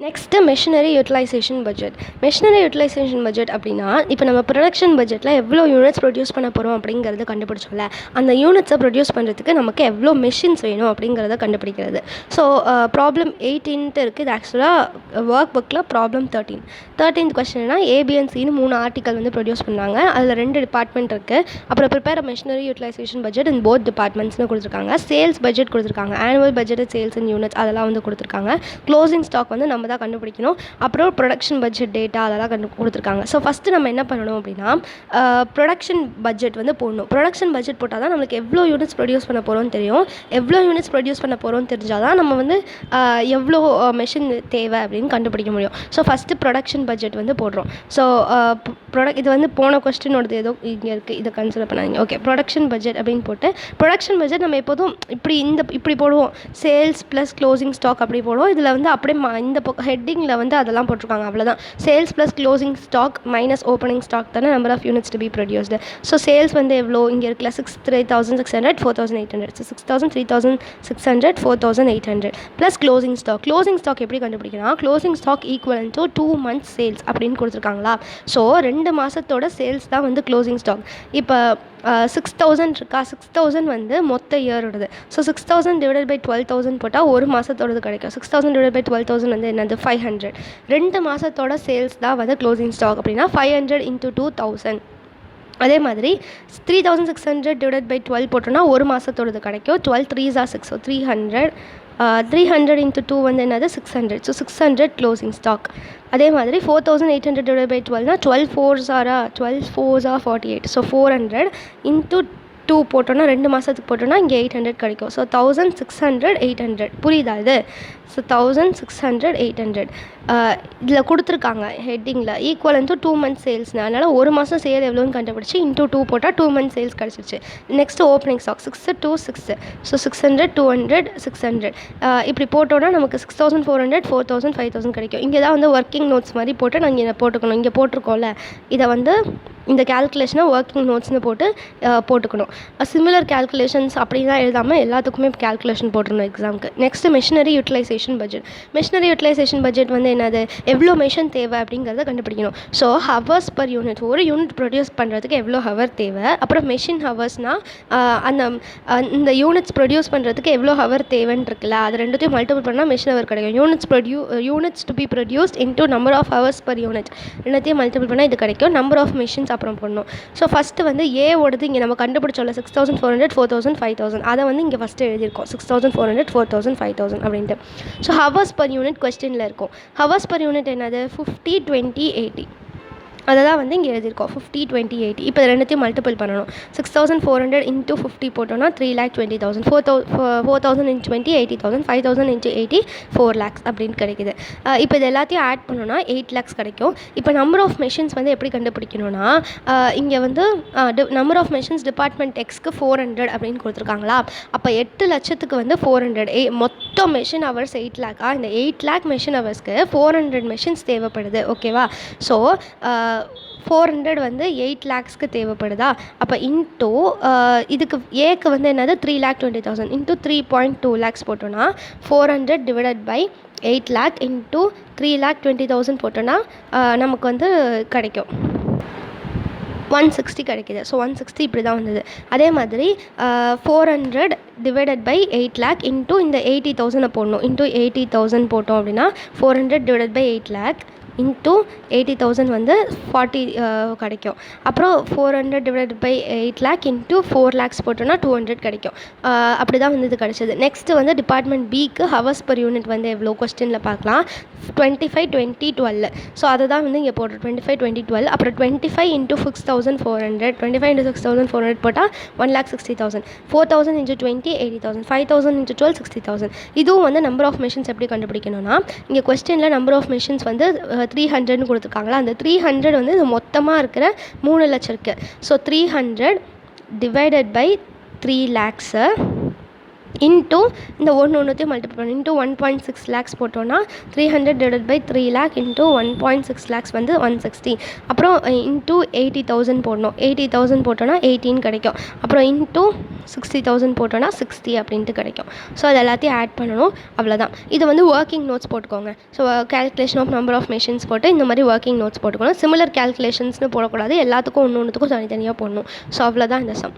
Next machinery utilisation budget. Machinery utilisation budget அப்படின்னா, இப்போ நம்ம ப்ரொடக்ஷன் பட்ஜெட்டில் எவ்வளோ யூனிட்ஸ் ப்ரொடியூஸ் பண்ண போகிறோம் அப்படிங்கிறத கண்டுபிடிச்சோம்ல, அந்த யூனிட்ஸை ப்ரொடியூஸ் பண்ணுறதுக்கு நமக்கு எவ்வளோ மெஷின்ஸ் வேணும் அப்படிங்கிறத கண்டுபிடிக்கிறது. ஸோ ப்ராப்ளம் 18 இருக்குது. இது ஆக்சுவலாக ஒர்க் புக்கில் ப்ராப்ளம் 13th கொஸ்டின்னா ஏபிஎன்சின்னு 3 ஆர்டிக்கல் வந்து ப்ரொடியூஸ் பண்ணாங்க. அதில் 2 டிபார்ட்மெண்ட் இருக்குது. அப்புறம் prepare machinery utilisation budget in both டிபார்ட்மெண்ட்ஸ்னு கொடுத்துருக்காங்க. சேல்ஸ் பட்ஜெட் கொடுத்துருக்காங்க. Annual budget sales in units அதெல்லாம் வந்து கொடுத்துருக்காங்க. க்ளோசிங் ஸ்டாக் வந்து நம்ம தான் கண்டுபிடிக்கணும். அப்புறம் ப்ரொடக்ஷன் பட்ஜெட் டேட்டா அதெல்லாம் கொடுத்துருக்காங்க. ஸோ ஃபஸ்ட்டு நம்ம என்ன பண்ணணும் அப்படின்னா, ப்ரொடக்ஷன் பட்ஜெட் வந்து போடணும். ப்ரொடக்ஷன் பட்ஜெட் போட்டால் தான் நம்மளுக்கு எவ்வளோ யூனிட்ஸ் ப்ரொடியூஸ் பண்ண போகிறோம்னு தெரியும். எவ்வளோ யூனிட்ஸ் ப்ரொடியூஸ் பண்ண போகிறோம்னு தெரிஞ்சால் தான் நம்ம வந்து எவ்வளோ மெஷின் தேவை அப்படின்னு கண்டுபிடிக்க முடியும். ஸோ ஃபஸ்ட்டு ப்ரொடக்ஷன் பட்ஜெட் வந்து போடுறோம். ஸோ இது வந்து போன கொஸ்டினோடது ஏதோ இங்கே இருக்குது, இதை கன்சிடர் பண்ணாதீங்க. ஓகே, ப்ரொடக்ஷன் பட்ஜெட் அப்படின்னு போட்டு ப்ரொடக்ஷன் பட்ஜெட் நம்ம எப்போதும் இப்படி போடுவோம். சேல்ஸ் ப்ளஸ் க்ளோசிங் ஸ்டாக் அப்படி போடுவோம். இதில் வந்து அப்படியே இந்த ஹெட்டிங்கில் வந்து அதெல்லாம் போட்டிருக்காங்க. அவ்வளோதான். Sales plus closing stock minus opening stock தானே number of units to be produced. So sales வந்து எவ்வளோ இங்கே இருக்குல்ல, 3,600 4,800. ஸோ 6,000 3,600 4,800 ப்ளஸ் க்ளோசிங் ஸ்டாக் எப்படி கண்டுபிடிக்கலாம்? Closing stock equal to 2 months sales அப்படின்னு கொடுத்துருக்காங்களா. ஸோ 2 மாதத்தோட சேல்ஸ் தான் வந்து க்ளோசிங் ஸ்டாக். இப்போ 6,000 இருக்கா, 6,000 வந்து மொத்த இயரோடது. ஸோ 6,000 டிவைடட் பை 12,000 போட்டால் ஒரு மாதத்தோடது கிடைக்கும். 6,000 டிவைட் பை 12,000 வந்து என்னது 500. 2 மாதத்தோட சேல்ஸ் தான் வந்து க்ளோசிங் ஸ்டாக். அப்படின்னா 500 into 2,000. அதே மாதிரி 3,600 டிவைட் பை 12 போட்டோன்னா ஒரு மாதத்தோடது கிடைக்கும். 12 3s are 6. ஸோ 300 into 2 வந்து என்னது 600. So 600 closing stock. அதே மாதிரி 4,800 டிவைட் பை 12னா 12 4s are 48. ஸோ 400 into 2 போட்டோன்னா 2 மாதத்துக்கு போட்டோன்னா இங்கே 800 கிடைக்கும். ஸோ 1,600 800. புரியுதா இது? ஸோ 1,600 800 இதில் கொடுத்துருக்காங்க ஹெட்டிங்கில் ஈக்குவல் டு 2 months சேல்ஸ்னு. அதனால் ஒரு மாதம் சேல் எவ்வளோன்னு கண்டுபிடிச்சி இன்ட்டு 2 போட்டால் 2 months சேல்ஸ் கிடச்சிருச்சு. Next opening stock 6 2 6. ஸோ 600 200 600 இப்படி போட்டோன்னா நமக்கு 6,400 4,000 5,000 கிடைக்கும். இங்கே தான் வந்து ஒர்க்கிங் நோட்ஸ் மாதிரி போட்டு நாங்கள் இதை போட்டுக்கணும். இங்கே போட்டிருக்கோம்ல, இதை வந்து இந்த கேல்குலேஷனை ஒர்க்கிங் நோட்ஸ்னு போட்டு போட்டுக்கணும். சிமிலர் கேல்குலேஷன்ஸ் அப்படி தான் எழுதாமல் எல்லாத்துக்குமே கேல்குலேஷன் போட்டுருணும் எக்ஸாமுக்கு. Next machinery utilisation budget. Machinery utilisation budget வந்து என்னது, எவ்வளோ மெஷின் தேவை அப்படிங்கிறத கண்டுபிடிக்கணும். ஸோ ஹவர்ஸ் பர் யூனிட், ஒரு யூனிட் ப்ரொடியூஸ் பண்ணுறதுக்கு எவ்வளோ ஹவர் தேவை, அப்புறம் மெஷின் ஹவர்ஸ்னால் இந்த யூனிட்ஸ் ப்ரொடியூஸ் பண்ணுறதுக்கு எவ்வளோ ஹவர் தேவைன்னு இருக்குல்ல, அது ரெண்டுத்தையும் மல்டிபிள் பண்ணால் மெஷின் ஹவர் கிடைக்கும். Units to B produced into number of hours per unit ரெண்டுத்தையும் மல்டிபிள் பண்ணால் இது கிடைக்கும். நம்பர் ஆஃப் மெஷின்ஸ் அப்புறம் பண்ணணும். ஸோ ஃபஸ்ட்டு வந்து ஓடுது இங்கே நம்ம கண்டுபிடிச்சோம்ல 6,400 4,000 5,000. அதை வந்து இங்கே ஃபஸ்ட்டு எழுதியிருக்கோம் 6,400 4,000 5,000 அப்படின்ட்டு. ஸோ ஹவர்ஸ் பர் யூனிட் கொஸ்டினில் இருக்கும். ஹவர்ஸ் பர் யூனிட் என்னது 50 20 80. அதை தான் வந்து இங்கே எழுதியிருக்கோம் 50 20 80. இப்போ ரெண்டுத்தையும் மல்டிபிள் பண்ணணும். 6,400 into 50 போட்டோன்னா 3,20,000. 4,000 into 20 80,000. 5,000 into 80 4 lakhs அப்படின்னு கிடைக்குது. இப்போ இது எல்லாத்தையும் ஆட் பண்ணோன்னா 8 lakhs கிடைக்கும். இப்போ நம்பர் ஆஃப் மெஷின்ஸ் வந்து எப்படி கண்டுபிடிக்கணும்னா, இங்கே வந்து நம்பர் ஆஃப் மெஷின்ஸ் டிபார்ட்மெண்ட் எக்ஸ்க்கு 400 அப்படின்னு கொடுத்துருக்காங்களா. அப்போ 8 லட்சத்துக்கு வந்து 400 மொத்தம் மெஷின் ஹவர்ஸ் 8 lakh. இந்த 8 lakh மெஷின் ஹவர்ஸ்க்கு 400 மெஷின்ஸ் தேவைப்படுது. ஓகேவா? ஸோ 400 வந்து 8 lakhsக்கு தேவைப்படுதா. அப்போ இன்டூ இதுக்கு ஏக்கு வந்து என்னது 3,20,000 இன்டூ 3.2 lakhs போட்டோன்னா 400 டிவைடட் பை 8 lakh இன்டூ 3,20,000 போட்டோன்னா நமக்கு வந்து கிடைக்கும் 160 கிடைக்கிது. ஸோ 160 இப்படி தான் வந்தது. அதே மாதிரி 400 டிவைடட் பை 8 lakh இன்டூ இந்த 80,000 போடணும். இன்டூ 80,000 போட்டோம் அப்படின்னா 400 டிவைடட் பை 8 lakh இன்டூ 80,000 வந்து 40 கிடைக்கும். அப்புறம் 400 divided by 8 lakh into 4 lakhs போட்டோன்னா 200 கிடைக்கும். அப்படி தான் வந்து இது கிடச்சிது. நெக்ஸ்ட்டு வந்து டிபார்ட்மெண்ட் பிக்கு ஹவர்ஸ் பர் யூனிட் வந்து எவ்வளோ கொஸ்டினில் பார்க்கலாம். 25 20 12. ஸோ அதை தான் வந்து இங்கே போடுறோம் 25 20 12. அப்புறம் 25 இன்டூ 6,400 25 into 6,400 போட்டால் 1,60,000. 4,000 into 20 80,000. 5,000 into 12 60,000. இதுவும் வந்து நம்பர் ஆஃப் மெஷின்ஸ் எப்படி கண்டுபிடிக்கணும்னா, இங்கே கொஸ்டினில் நம்பர் ஆஃப் மெஷின்ஸ் வந்து 300ன்னு கொடுத்துருக்காங்களா. அந்த 300 வந்து இது மொத்தமாக இருக்கிற 3 லட்சம் இருக்குது. So 300 divided by 3 lakhs into இந்த ஒன்றுத்தையும் மல்டிபிள் பண்ணணும். இன்ட்டு 1.6 லேக்ஸ் போட்டோன்னா 300/3 lakh இன்ட்டு 1.6 லேக்ஸ் வந்து 160. அப்புறம் இன்ட்டு 80,000 போடணும். 80,000 போட்டோன்னா 18 கிடைக்கும். அப்புறம் இன்ட்டு 60,000 போட்டோன்னா 60 அப்படின்ட்டு கிடைக்கும். ஸோ அது எல்லாத்தையும் ஆட் பண்ணணும். அவ்வளோதான். இது வந்து ஒர்க்கிங் நோட்ஸ் போட்டுக்கோங்க. So calculation of number of machines போட்டு இந்த மாதிரி ஒர்க்கிங் நோட்ஸ் போட்டுக்கணும். சிமிலர் கால்குலேஷன்ஸ்னு போடக்கூடாது. எல்லாத்துக்கும் ஒன்றுத்துக்கும் தனித்தனியாக போடணும். ஸோ அவ்வளோதான் இந்த சம்.